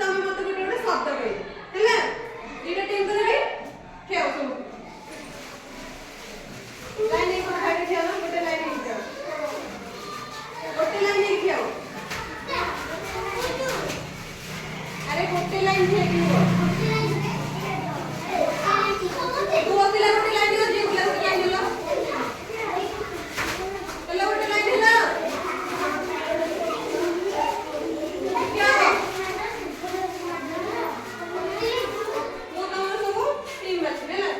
तुम मत गोटे गोटे शब्द कह है दुईटा टीम करेंगे ठिया सब लाइन एक खाई ठिया ना गोटे लाइन एक ठिया गोटे लाइन एक ठिया अरे गोटे लाइन ठिया कि हो तू अकेला गोटे लाइन हो जी अकेला गोटे लाइन हो चलो गोटे लाइन हिला क्या वो तमर सब टीम मैच है ना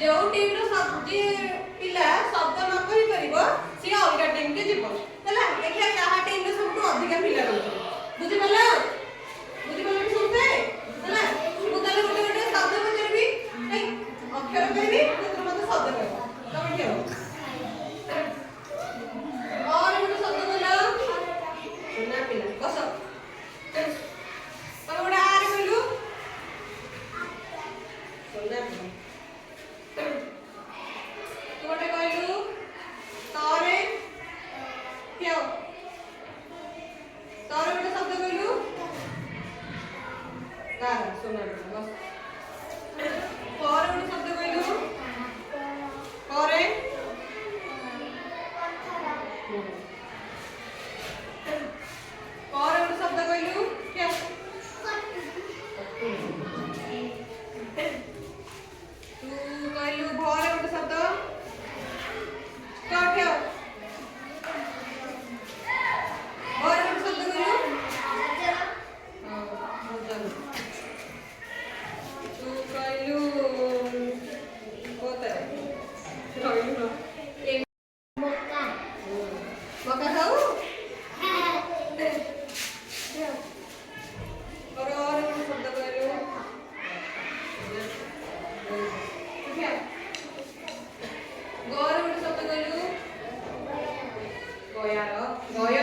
जो टीम रो सब जे पिला शब्द न कहि परिबो से अलगा टीम के जीवो हला देखिया कहा टीम रो सबटु अधिक पिला रहउ बुझि पला कि सुनते हला मु ताले गोटे गोटे शब्द पचरबी ए अक्षर कहबी तू मते शब्द कह तमे के और गोटे शब्द बोला ना पिला बस तमे गोटे आरे कहलु सोना पिला तू गोटे कहलु तारे क्यों तारे गोटे शब्द कहलु तारा सोना बस तारे गोटे शब्द कहलु तारे तारे गोटे शब्द कहलु क्या तू कहलु भरे गोटे शब्द क्या क्या भरे गोटे शब्द कहलु तू कहलु कोतरे कहलु ए मक्का मक्का खाऊ और गोटे शब्द कहलु क्या गौर गोटे शब्द कहलु गयार गय